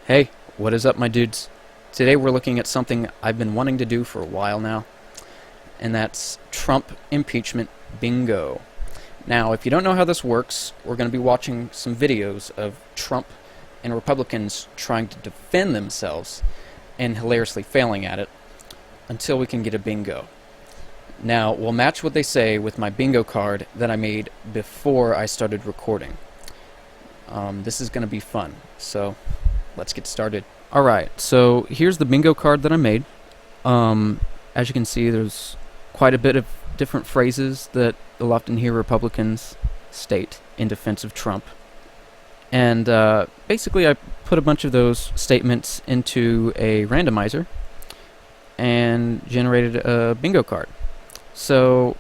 Hey, what is up, my dudes? Today we're looking at something I've been wanting to do for a while now, and that's Trump impeachment bingo. Now, if you don't know how this works, we're going to be watching some videos of Trump and Republicans trying to defend themselves and hilariously failing at it until we can get a bingo. Now, we'll match what they say with my bingo card that I made before I started recording. This is going to be fun, so let's get started. Alright, so here's the bingo card that I made. As you can see, there's quite a bit of different phrases that you'll often hear Republicans state in defense of Trump. And basically I put a bunch of those statements into a randomizer and generated a bingo card. So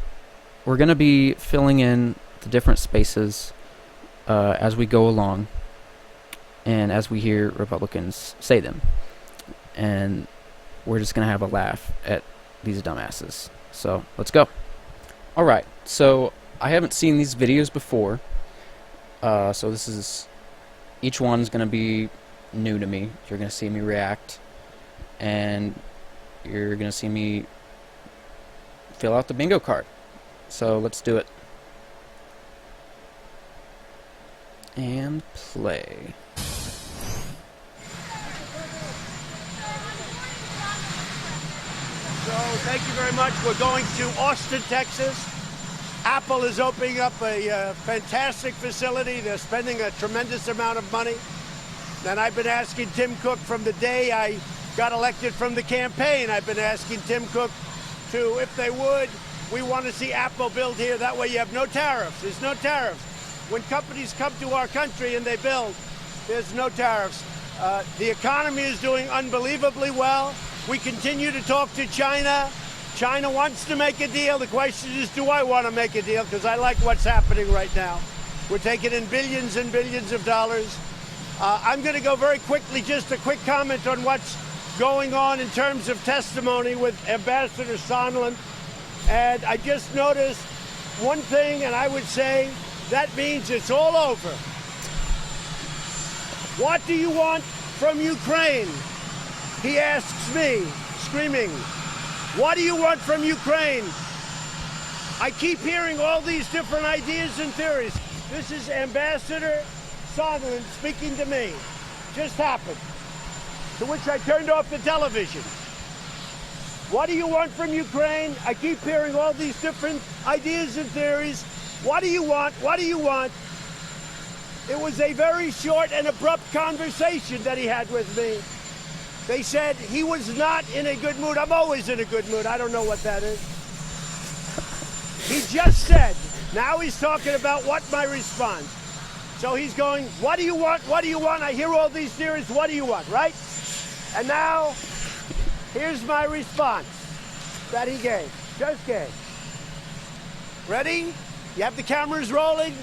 we're going to be filling in the different spaces as we go along and as we hear Republicans say them. And we're just going to have a laugh at these dumbasses. So let's go. Alright, so I haven't seen these videos before, so this is, each one's going to be new to me. You're going to see me react, and you're going to see me fill out the bingo card. So let's do it. And play. So thank you very much. We're going to Austin, Texas. Apple is opening up a fantastic facility. They're spending a tremendous amount of money. And I've been asking Tim Cook from the day I got elected from the campaign. I've been asking Tim Cook to, if they would, we want to see Apple build here. That way you have no tariffs. There's no tariffs. When companies come to our country and they build, there's no tariffs. The economy is doing unbelievably well. We continue to talk to China. China wants to make a deal. The question is, do I want to make a deal? Because I like what's happening right now. We're taking in billions and billions of dollars. I'm going to go very quickly, just a quick comment on what's going on in terms of testimony with Ambassador Sondland. And I just noticed one thing, and I would say that means it's all over. What do you want from Ukraine? He asks me, screaming, what do you want from Ukraine? I keep hearing all these different ideas and theories. This is Ambassador Sondland speaking to me. Just happened. To which I turned off the television. What do you want from Ukraine? I keep hearing all these different ideas and theories. What do you want? What do you want? It was a very short and abrupt conversation that he had with me. They said he was not in a good mood. I'm always in a good mood. I don't know what that is. He just said, now he's talking about what my response. So he's going, what do you want? What do you want? I hear all these theories. What do you want, right? And now, here's my response that he gave, just gave. Ready? You have the cameras rolling?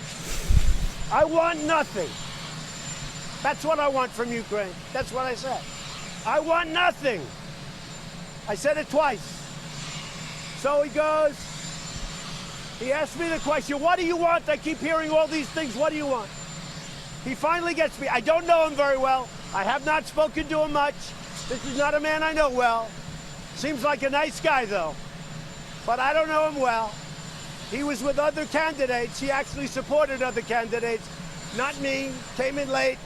I want nothing. That's what I want from Ukraine. That's what I said. I want nothing. I said it twice. So he goes, he asked me the question, what do you want? I keep hearing all these things. What do you want? He finally gets me. I don't know him very well. I have not spoken to him much. This is not a man I know well. Seems like a nice guy, though. But I don't know him well. He was with other candidates. He actually supported other candidates. Not me. Came in late.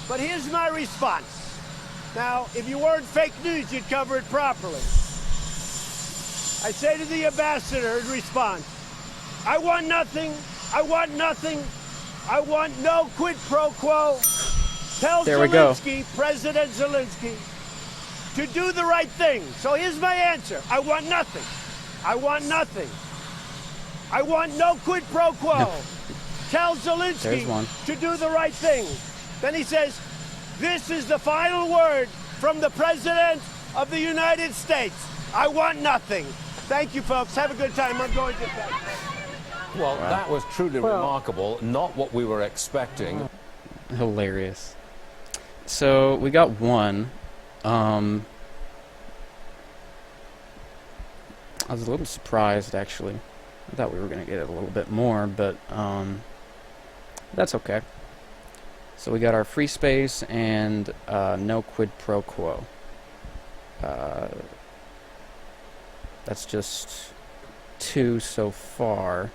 But here's my response. Now, if you weren't fake news, you'd cover it properly. I say to the ambassador in response, I want nothing. I want nothing. I want no quid pro quo. Tell Zelensky, President Zelensky, to do the right thing. So here's my answer. I want nothing. I want nothing. I want no quid pro quo. No. Tell Zelensky to do the right thing. Then he says, this is the final word from the President of the United States. I want nothing. Thank you, folks. Have a good time. I'm going to bed. Well, wow. That was truly remarkable. Not what we were expecting. Hilarious. So we got one. I was a little surprised, actually. I thought we were going to get it a little bit more, but that's okay. So we got our free space and no quid pro quo. That's just 2 so far.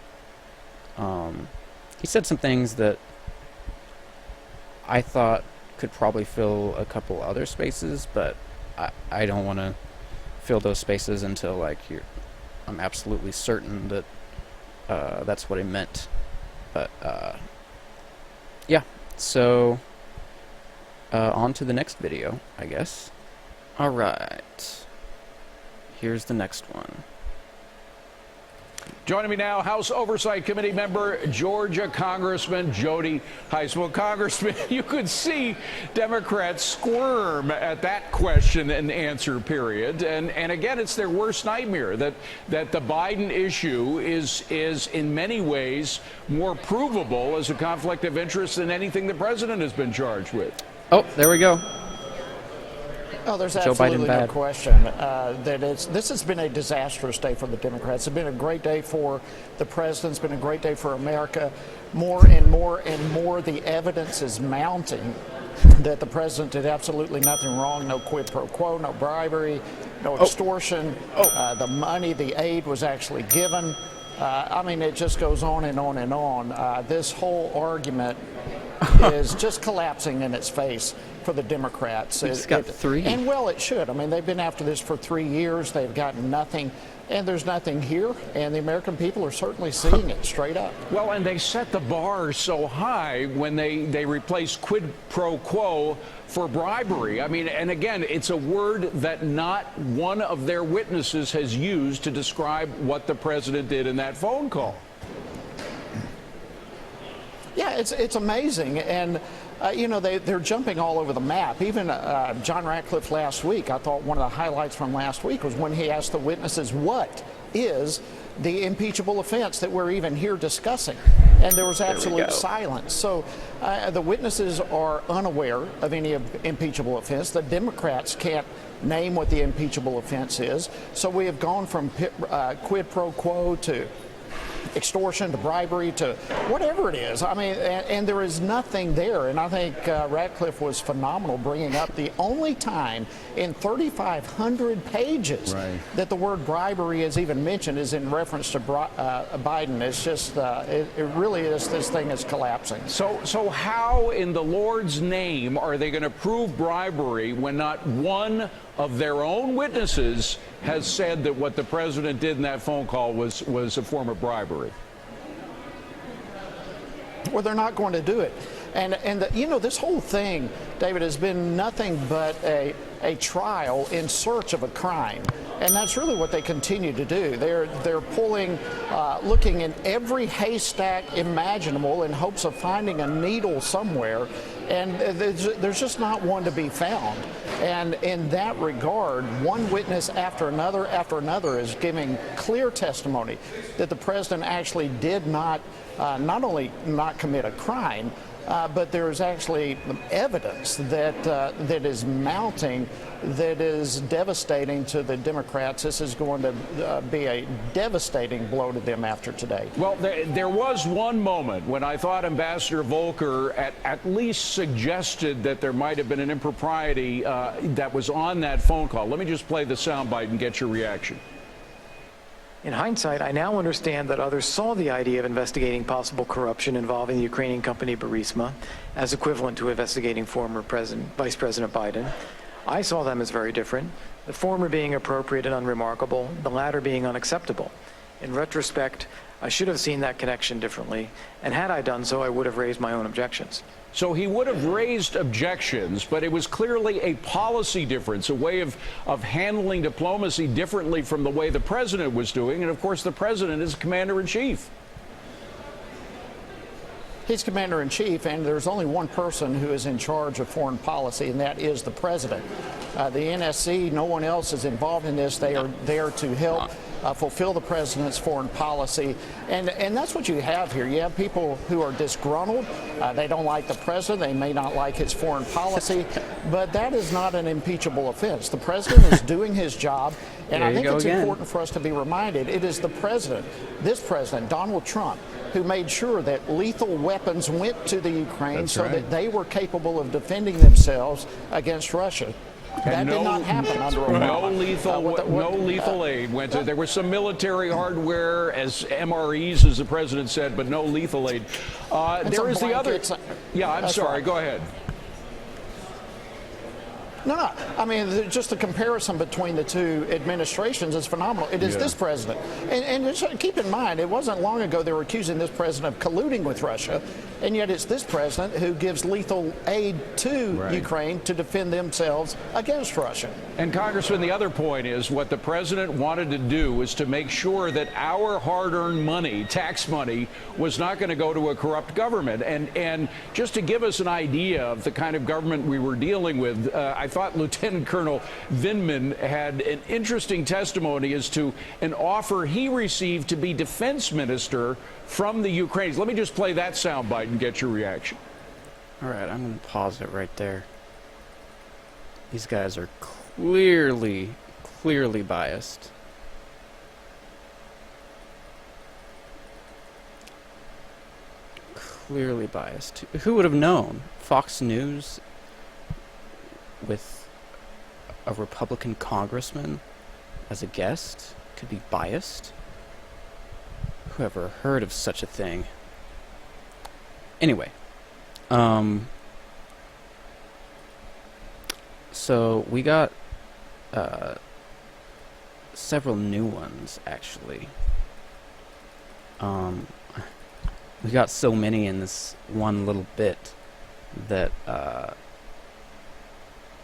He said some things that I thought could probably fill a couple other spaces, but I don't want to fill those spaces until I'm absolutely certain that that's what he meant. But yeah, so on to the next video, I guess. Alright, here's the next one. Joining me now, House Oversight Committee member, Georgia Congressman Jody Hice. Well, Congressman, you could see Democrats squirm at that question and answer period. And again, it's their worst nightmare that the Biden issue is in many ways more provable as a conflict of interest than anything the president has been charged with. Oh, there we go. Oh, there's Joe absolutely Biden no question that this has been a disastrous day for the Democrats. It's been a great day for the president. It's been a great day for America. More and more and more, the evidence is mounting that the president did absolutely nothing wrong. No quid pro quo, no bribery, no extortion. The money, the aid was actually given. I mean, it just goes on and on and on. This whole argument is just collapsing in its face for the Democrats. It's got 3. And well, it should. I mean, they've been after this for 3 years. They've gotten nothing. And there's nothing here. And the American people are certainly seeing it straight up. Well, and they set the bar so high when they replaced quid pro quo for bribery. I mean, and again, it's a word that not one of their witnesses has used to describe what the president did in that phone call. Yeah, it's amazing. And you know, they're jumping all over the map. Even John Ratcliffe last week, I thought one of the highlights from last week was when he asked the witnesses, what is the impeachable offense that we're even here discussing? And there was absolute silence. So the witnesses are unaware of any impeachable offense. The Democrats can't name what the impeachable offense is. So we have gone from quid pro quo to extortion to bribery to whatever it is. I mean, and there is nothing there. And I think Ratcliffe was phenomenal bringing up the only time in 3,500 pages that the word bribery is even mentioned is in reference to Biden. It's just, it really is, this thing is collapsing. So how in the Lord's name are they going to prove bribery when not one of their own witnesses has said that what the president did in that phone call was a form of bribery? Well, they're not going to do it. And you know, this whole thing, David, has been nothing but a trial in search of a crime. And that's really what they continue to do. They're pulling, looking in every haystack imaginable in hopes of finding a needle somewhere. And there's just not one to be found. And in that regard, one witness after another is giving clear testimony that the president actually did not only not commit a crime, but there is actually evidence that is mounting that is devastating to the Democrats. This is going to be a devastating blow to them after today. Well, there was one moment when I thought Ambassador Volker at least suggested that there might have been an impropriety that was on that phone call. Let me just play the soundbite and get your reaction. In hindsight, I now understand that others saw the idea of investigating possible corruption involving the Ukrainian company Burisma as equivalent to investigating former Vice President Biden. I saw them as very different, the former being appropriate and unremarkable, the latter being unacceptable. In retrospect, I should have seen that connection differently, and had I done so, I would have raised my own objections. So he would have raised objections, but it was clearly a policy difference, a way of handling diplomacy differently from the way the president was doing. And of course, the president is commander-in-chief. He's commander-in-chief, and there's only one person who is in charge of foreign policy, and that is the president. The NSC, no one else is involved in this. They are there to help fulfill the president's foreign policy. And that's what you have here. You have people who are disgruntled. They don't like the president. They may not like his foreign policy. But that is not an impeachable offense. The president is doing his job. And I think it's important for us to be reminded it is the president, this president, Donald Trump, who made sure that lethal weapons went to the Ukraine that they were capable of defending themselves against Russia. That did not happen under Obama. No lethal aid went to. There was some military hardware, as MREs, as the president said, but no lethal aid. There is the other. Yeah, I'm sorry. Go ahead. No. I mean, just the comparison between the two administrations is phenomenal. It is this president. And just keep in mind, it wasn't long ago they were accusing this president of colluding with Russia, and yet it's this president who gives lethal aid to Ukraine to defend themselves against Russia. And, Congressman, the other point is what the president wanted to do was to make sure that our hard-earned money, tax money, was not going to go to a corrupt government. And just to give us an idea of the kind of government we were dealing with, I thought Lieutenant Colonel Vindman had an interesting testimony as to an offer he received to be defense minister from the Ukrainians. Let me just play that soundbite and get your reaction. All right, I'm going to pause it right there. These guys are clearly biased. Clearly biased. Who would have known? Fox News with a Republican congressman as a guest could be biased? Who ever heard of such a thing? Anyway, so we got several new ones, actually. We got so many in this one little bit that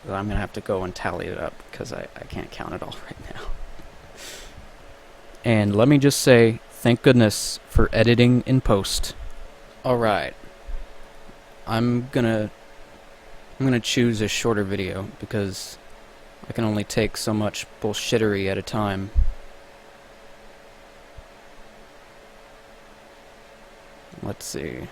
that I'm going to have to go and tally it up because I can't count it all right now. And let me just say, thank goodness for editing in post. Alright. I'm gonna choose a shorter video because I can only take so much bullshittery at a time. Let's see.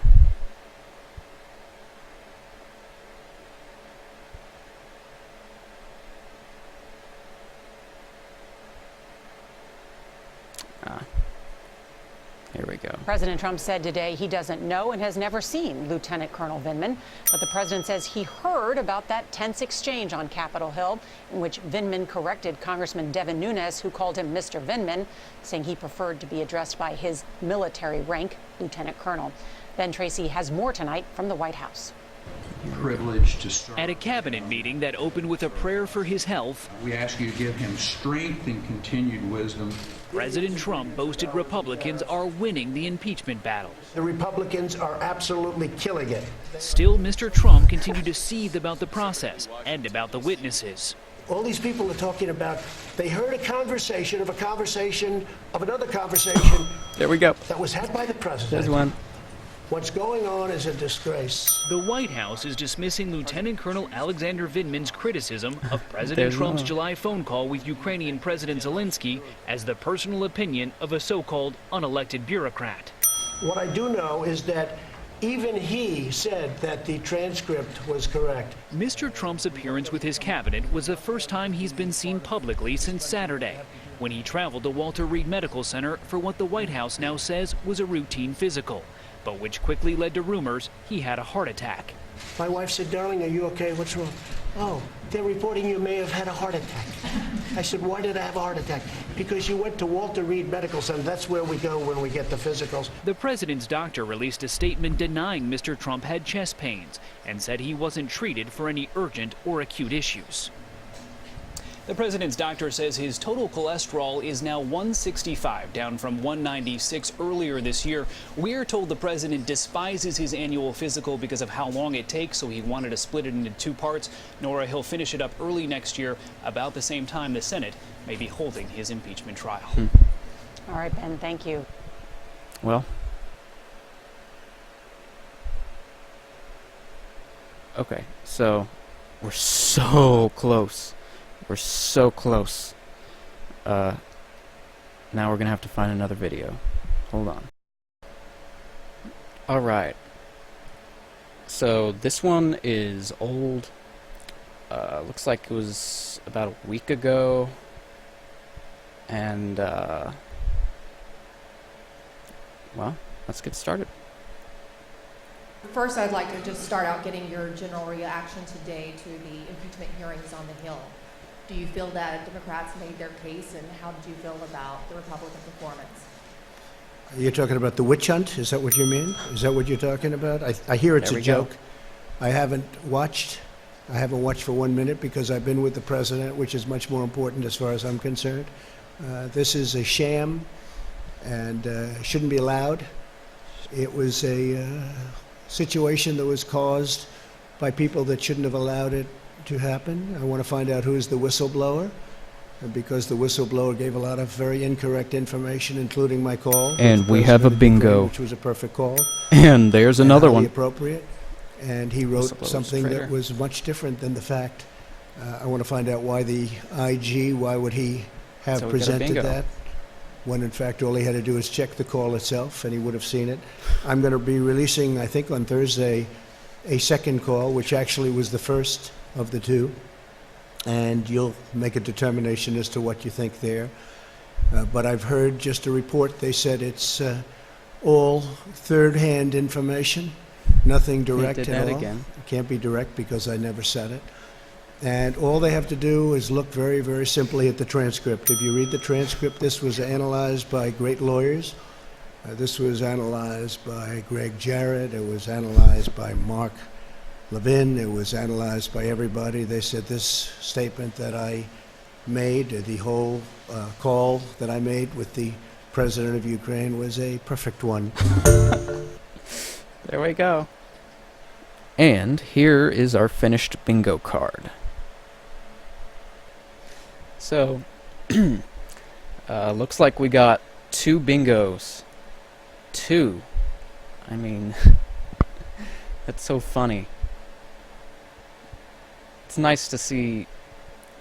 Here we go. President Trump said today he doesn't know and has never seen Lieutenant Colonel Vindman, but the president says he heard about that tense exchange on Capitol Hill in which Vindman corrected Congressman Devin Nunes, who called him Mr. Vindman, saying he preferred to be addressed by his military rank, Lieutenant Colonel. Ben Tracy has more tonight from the White House. Privileged to start. At a cabinet meeting that opened with a prayer for his health, We ask you to give him strength and continued wisdom. President Trump boasted Republicans are winning the impeachment battle. The Republicans are absolutely killing it. Still, Mr. Trump continued to seethe about the process and about the witnesses. All these people are talking about, they heard a conversation of another conversation There we go. that was had by the president. There's one. What's going on is a disgrace. The White House is dismissing Lieutenant Colonel Alexander Vindman's criticism of President Trump's July phone call with Ukrainian President Zelensky as the personal opinion of a so-called unelected bureaucrat. What I do know is that even he said that the transcript was correct. Mr. Trump's appearance with his cabinet was the first time he's been seen publicly since Saturday, when he traveled to Walter Reed Medical Center for what the White House now says was a routine physical, but which quickly led to rumors he had a heart attack. My wife said, "Darling, are you okay? What's wrong?" "Oh, they're reporting you may have had a heart attack." I said, "Why did I have a heart attack?" "Because you went to Walter Reed Medical Center. That's where we go when we get the physicals." The president's doctor released a statement denying Mr. Trump had chest pains and said he wasn't treated for any urgent or acute issues. The president's doctor says his total cholesterol is now 165, down from 196 earlier this year. We are told the president despises his annual physical because of how long it takes, so he wanted to split it into two parts. Nora, he'll finish it up early next year, about the same time the Senate may be holding his impeachment trial. All right, Ben, thank you. Well. Okay, so we're so close We're so close. Now we're gonna have to find another video. Hold on. Alright. So this one is old. Looks like it was about a week ago. And, well, let's get started. First, I'd like to just start out getting your general reaction today to the impeachment hearings on the Hill. Do you feel that Democrats made their case, and how did you feel about the Republican performance? You're talking about the witch hunt? Is that what you mean? Is that what you're talking about? I hear it's a joke. I haven't watched for 1 minute because I've been with the president, which is much more important as far as I'm concerned. This is a sham and shouldn't be allowed. It was a situation that was caused by people that shouldn't have allowed it to happen. I want to find out who is the whistleblower, because the whistleblower gave a lot of very incorrect information, including my call. And we have a bingo. Which was a perfect call. And there's another one. Appropriate. And he wrote something that was much different than the fact. I want to find out why the IG, why would he have presented that, when in fact all he had to do is check the call itself and he would have seen it. I'm going to be releasing, I think on Thursday, a second call, which actually was the first of the two. And you'll make a determination as to what you think there. But I've heard just a report. They said it's all third-hand information, nothing direct at all. It can't be direct because I never said it. And all they have to do is look very, very simply at the transcript. If you read the transcript, this was analyzed by great lawyers. This was analyzed by Greg Jarrett. It was analyzed by Mark Levin. It was analyzed by everybody. They said this statement that I made, the whole call that I made with the president of Ukraine, was a perfect one. There we go. And here is our finished bingo card. So, looks like we got 2 bingos. 2. I mean, that's so funny. It's nice to see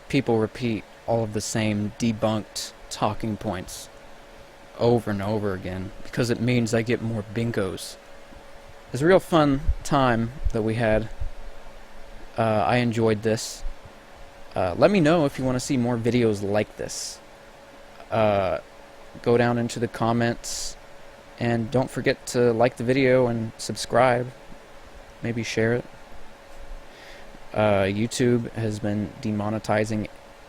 people repeat all of the same debunked talking points over and over again, because it means I get more bingos. It was a real fun time that we had. I enjoyed this. Let me know if you want to see more videos like this. Go down into the comments, and don't forget to like the video and subscribe. Maybe share it. YouTube has been demonetizing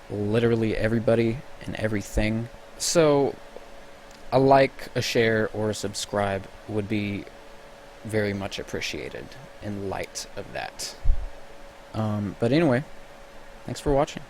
literally everybody and everything. So a like, a share, or a subscribe would be very much appreciated in light of that. But anyway, thanks for watching.